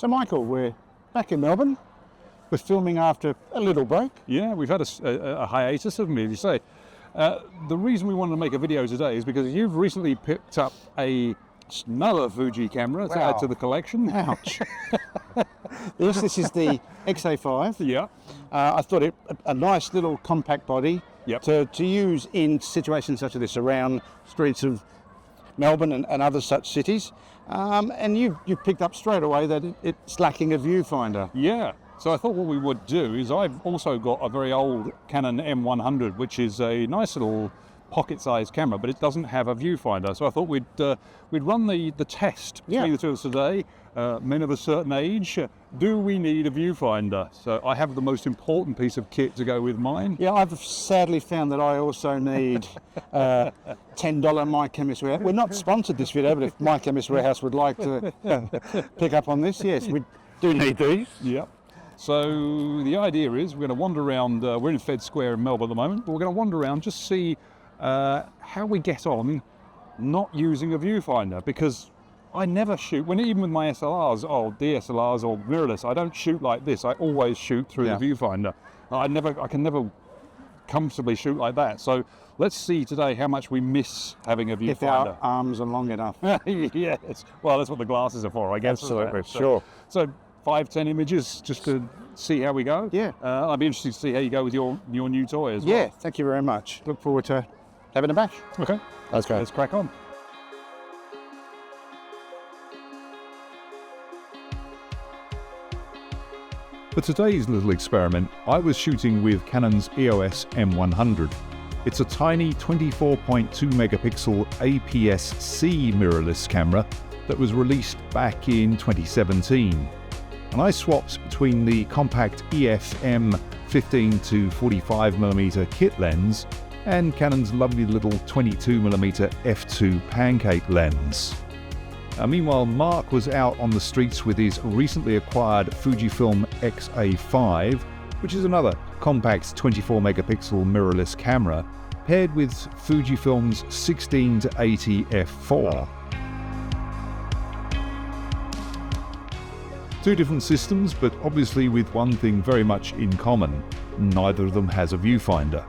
So Michael, we're back in Melbourne. We're filming after a little break. Yeah, we've had a hiatus, haven't we, as you say. The reason we wanted to make a video today is because you've recently picked up another Fuji camera to add to the collection. Ouch. Yes, this is the XA5. Yeah. I thought it a nice little compact body to use in situations such as this around streets of Melbourne and other such cities. And you picked up straight away that it's lacking a viewfinder. Yeah. So I thought what we would do is I've also got a very old Canon M100, which is a nice little pocket-sized camera, but it doesn't have a viewfinder. So I thought we'd run the test between the two of us today. Men of a certain age, do we need a viewfinder? So I have the most important piece of kit to go with mine. Yeah, I've sadly found that I also need $10 My Chemist Warehouse. We're not sponsored this video, but if My Chemist Warehouse would like to pick up on this, yes, we do need these. Yeah. So the idea is we're going to wander around, we're in Fed Square in Melbourne at the moment, but we're going to wander around, just see how we get on not using a viewfinder, because I never shoot, even with my SLRs, DSLRs or mirrorless, I don't shoot like this. I always shoot through the viewfinder. I can never comfortably shoot like that. So let's see today how much we miss having a viewfinder. If our arms are long enough. Yes, well, that's what the glasses are for, I guess. Absolutely, sure. So 5-10 images just to see how we go. Yeah. I'd be interested to see how you go with your new toy as well. Yeah, thank you very much. Look forward to having a bash. Okay. Let's go. Let's crack on. For today's little experiment, I was shooting with Canon's EOS M100. It's a tiny 24.2 megapixel APS-C mirrorless camera that was released back in 2017. And I swapped between the compact EF-M 15 to 45mm kit lens and Canon's lovely little 22mm f2 pancake lens. Meanwhile, Mark was out on the streets with his recently acquired Fujifilm XA5, which is another compact 24-megapixel mirrorless camera, paired with Fujifilm's 16 to 80 f4. Two different systems, but obviously with one thing very much in common: neither of them has a viewfinder.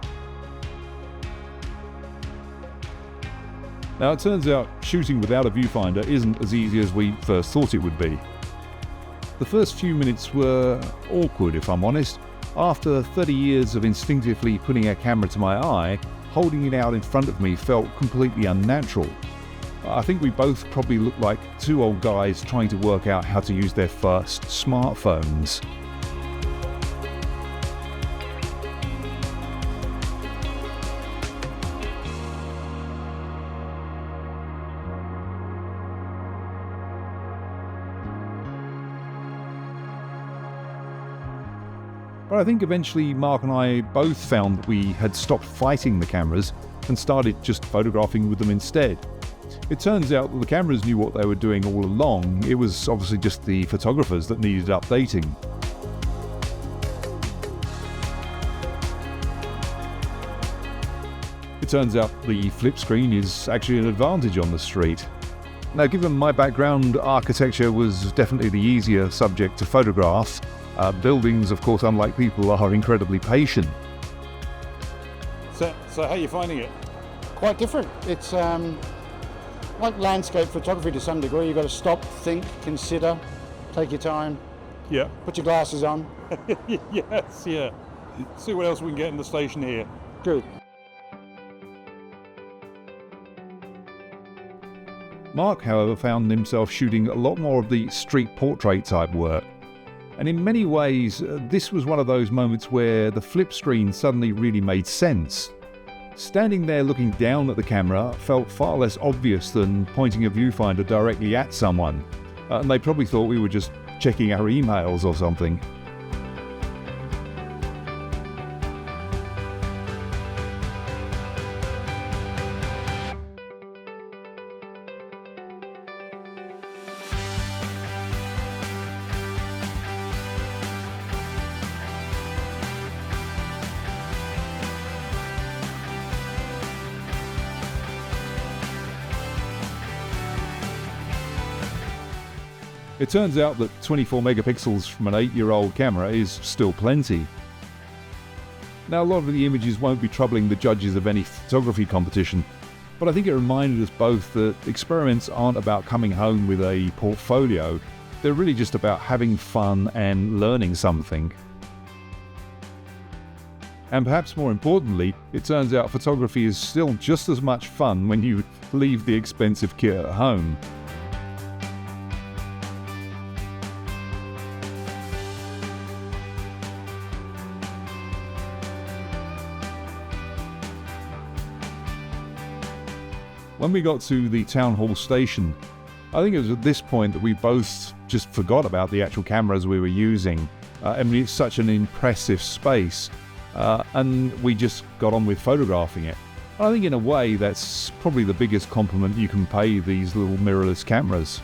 Now, it turns out shooting without a viewfinder isn't as easy as we first thought it would be. The first few minutes were awkward, if I'm honest. After 30 years of instinctively putting a camera to my eye, holding it out in front of me felt completely unnatural. I think we both probably looked like two old guys trying to work out how to use their first smartphones. But I think eventually Mark and I both found that we had stopped fighting the cameras and started just photographing with them instead. It turns out that the cameras knew what they were doing all along. It was obviously just the photographers that needed updating. It turns out the flip screen is actually an advantage on the street. Now, given my background, architecture was definitely the easier subject to photograph. Buildings, of course, unlike people, are incredibly patient. So how are you finding it? Quite different. It's like landscape photography to some degree. You've got to stop, think, consider, take your time. Yeah. Put your glasses on. Yes, yeah. See what else we can get in the station here. Good. Mark, however, found himself shooting a lot more of the street portrait type work. And in many ways, this was one of those moments where the flip screen suddenly really made sense. Standing there looking down at the camera felt far less obvious than pointing a viewfinder directly at someone. And they probably thought we were just checking our emails or something. It turns out that 24 megapixels from an 8-year-old camera is still plenty. Now, a lot of the images won't be troubling the judges of any photography competition, but I think it reminded us both that experiments aren't about coming home with a portfolio. They're really just about having fun and learning something. And perhaps more importantly, it turns out photography is still just as much fun when you leave the expensive kit at home. When we got to the town hall station, I think it was at this point that we both just forgot about the actual cameras we were using. I mean, it's such an impressive space, and we just got on with photographing it. I think in a way that's probably the biggest compliment you can pay these little mirrorless cameras.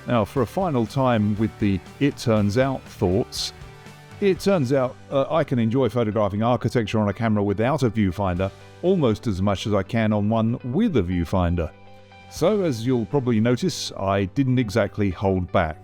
Now, for a final time with the "it turns out" thoughts, it turns out I can enjoy photographing architecture on a camera without a viewfinder almost as much as I can on one with a viewfinder. So, as you'll probably notice, I didn't exactly hold back.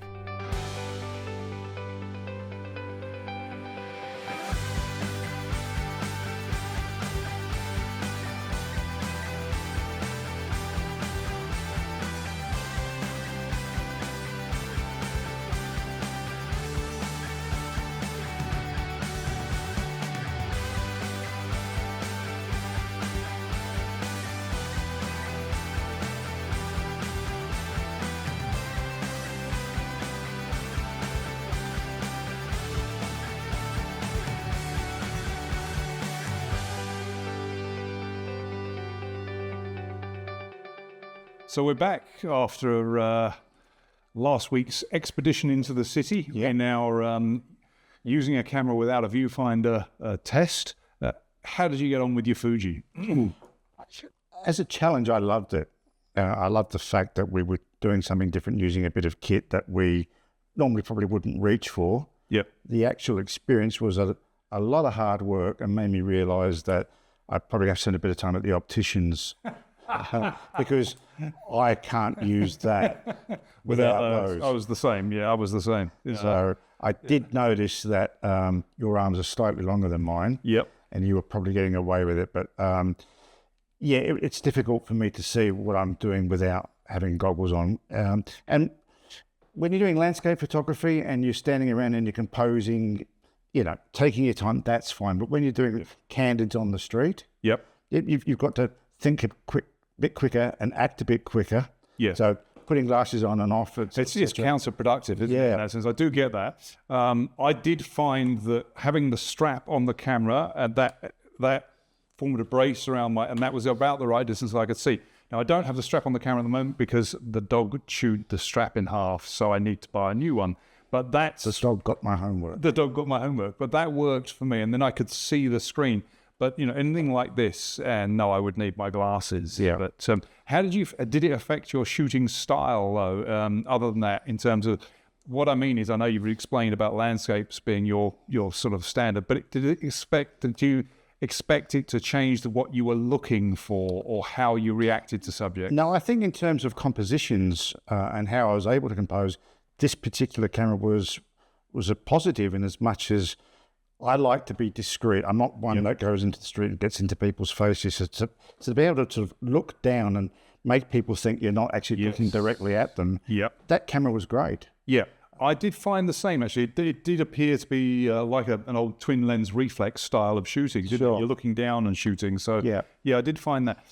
So we're back after last week's expedition into the city. We're now using a camera without a viewfinder test. How did you get on with your Fuji? As a challenge, I loved it. I loved the fact that we were doing something different using a bit of kit that we normally probably wouldn't reach for. Yep. The actual experience was a lot of hard work and made me realise that I'd probably have to spend a bit of time at the opticians because I can't use that without those. I was the same. Yeah, I was the same. Yeah. So I did notice that your arms are slightly longer than mine. Yep. And you were probably getting away with it. But it's difficult for me to see what I'm doing without having goggles on. And when you're doing landscape photography and you're standing around and you're composing, taking your time, that's fine. But when you're doing Candids on the street, yep, you've got to think a bit quicker and act a bit quicker. Yeah. So putting glasses on and off, it's counterproductive, isn't it? In that sense, I do get that. I did find that having the strap on the camera and that formed a brace around and that was about the right distance I could see. Now, I don't have the strap on the camera at the moment because the dog chewed the strap in half, so I need to buy a new one. But the dog got my homework. The dog got my homework, but that worked for me, and then I could see the screen. But anything like this, and no, I would need my glasses. Yeah. But how did it affect your shooting style, though? Other than that, in terms of what I mean is, I know you've explained about landscapes being your sort of standard, but did you expect it to change what you were looking for, or how you reacted to subjects? No, I think in terms of compositions and how I was able to compose, this particular camera was a positive in as much as I like to be discreet. I'm not one that goes into the street and gets into people's faces. So to be able to sort of look down and make people think you're not actually looking directly at them, that camera was great. Yeah, I did find the same, actually. It did appear to be like an old twin lens reflex style of shooting. You're looking down and shooting. So yeah, I did find that.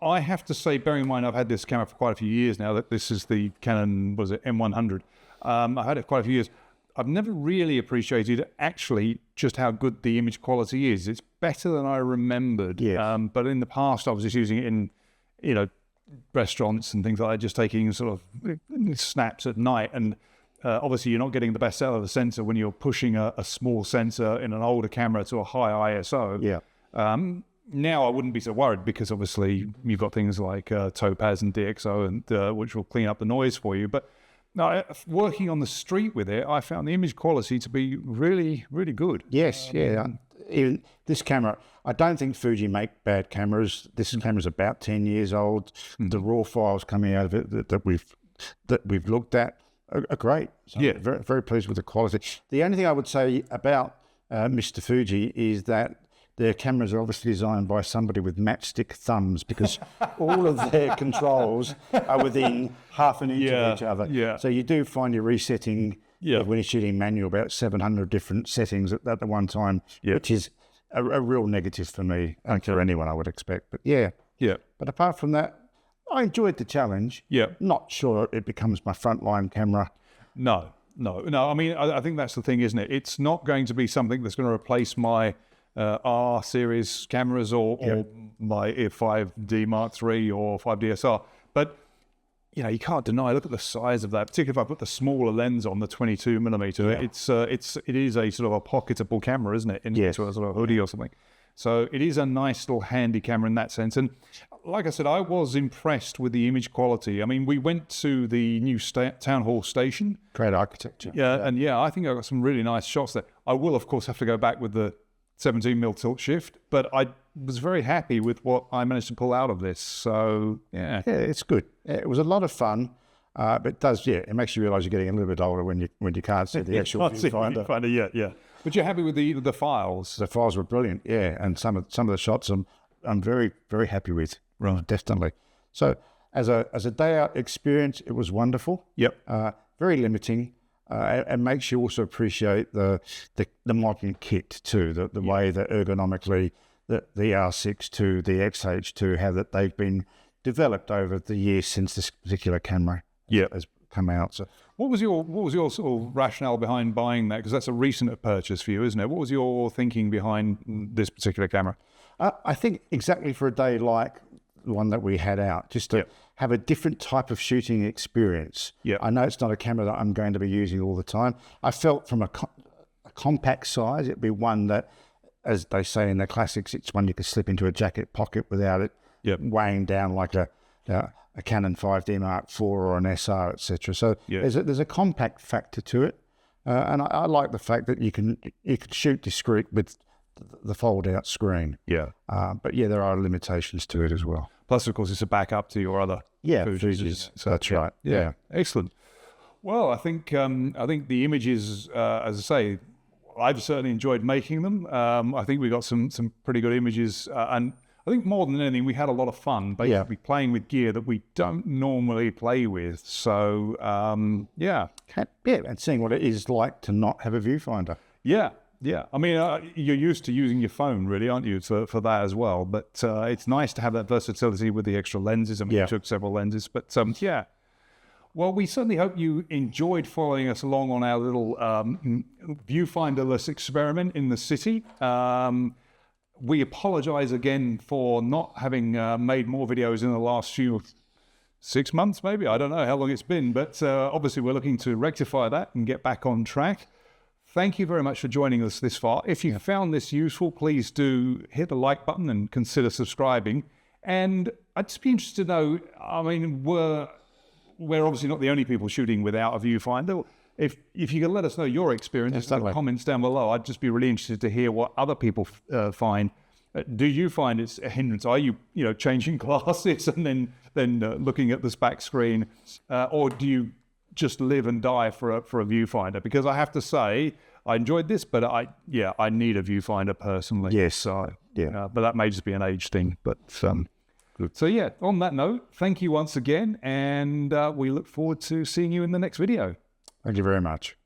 I have to say, bearing in mind I've had this camera for quite a few years now, that this is the Canon, what is it, M100. I've had it quite a few years. I've never really appreciated actually just how good the image quality is. It's better than I remembered. Yeah. But in the past, I was just using it in, restaurants and things like that, just taking sort of snaps at night. And obviously, you're not getting the best out of the sensor when you're pushing a small sensor in an older camera to a high ISO. Yeah. Now I wouldn't be so worried because obviously you've got things like Topaz and DxO, and which will clean up the noise for you. But no, working on the street with it, I found the image quality to be really, really good. Yes, even this camera, I don't think Fuji make bad cameras. This camera's about 10 years old. The raw files coming out of it that we've looked at are great. So Yeah. very, very pleased with the quality. The only thing I would say about Mr. Fuji is that their cameras are obviously designed by somebody with matchstick thumbs, because all of their controls are within half an inch of each other. Yeah. So you do find you're resetting when you're shooting manual about 700 different settings at the one time, which is a real negative for me and for anyone, I would expect. But yeah. But apart from that, I enjoyed the challenge. Yeah. Not sure it becomes my frontline camera. No. I mean, I think that's the thing, isn't it? It's not going to be something that's going to replace my R series cameras or my 5D Mark III or 5DSR. But, you can't deny, look at the size of that, particularly if I put the smaller lens on, the 22mm. It is a sort of a pocketable camera, isn't it? Into a sort of hoodie or something. So it is a nice little handy camera in that sense. And like I said, I was impressed with the image quality. I mean, we went to the new Town Hall station. Great architecture. And I think I got some really nice shots there. I will, of course, have to go back with the 17mm tilt shift, but I was very happy with what I managed to pull out of this. So, yeah, it's good. It was a lot of fun, but it does, it makes you realise you're getting a little bit older when you can't see the actual viewfinder. Yeah. But you're happy with the files? The files were brilliant, and some of the shots I'm very, very happy with. Right, definitely. So as a day out experience, it was wonderful. Yep. Very limiting. And makes you also appreciate the modern kit too, the way that ergonomically the R6 to the XH2, how that they've been developed over the years since this particular camera has come out. So what was your sort of rationale behind buying that? Because that's a recent purchase for you, isn't it? What was your thinking behind this particular camera? I think exactly for a day like the one that we had out, just to have a different type of shooting experience. I know it's not a camera that I'm going to be using all the time. I felt from a compact size, it'd be one that, as they say in the classics, it's one you could slip into a jacket pocket without it weighing down like a Canon 5D Mark IV or an SR, etc. So there's a compact factor to it, and I like the fact that you can shoot discreet with the fold-out screen. But there are limitations to it as well. Plus, of course, it's a backup to your other Fujis. So that's right. Yeah, excellent. Well, I think the images, as I say, I've certainly enjoyed making them. I think we got some pretty good images, and I think more than anything, we had a lot of fun basically playing with gear that we don't normally play with. So and seeing what it is like to not have a viewfinder. Yeah, I mean, you're used to using your phone, really, aren't you, for that as well? But it's nice to have that versatility with the extra lenses. I mean, we took several lenses, but Well, we certainly hope you enjoyed following us along on our little viewfinderless experiment in the city. We apologise again for not having made more videos in the last 6 months, maybe. I don't know how long it's been, but obviously we're looking to rectify that and get back on track. Thank you very much for joining us this far. If you found this useful, please do hit the like button and consider subscribing. And I'd just be interested to know, I mean, we're obviously not the only people shooting without a viewfinder. If you could let us know your experiences in the comments down below, I'd just be really interested to hear what other people find. Do you find it's a hindrance? Are you changing glasses and then looking at the back screen, or do you just live and die for a viewfinder? Because I have to say, I enjoyed this, but I need a viewfinder personally. Yes, so but that may just be an age thing. But good. So on that note, thank you once again, and we look forward to seeing you in the next video. Thank you very much.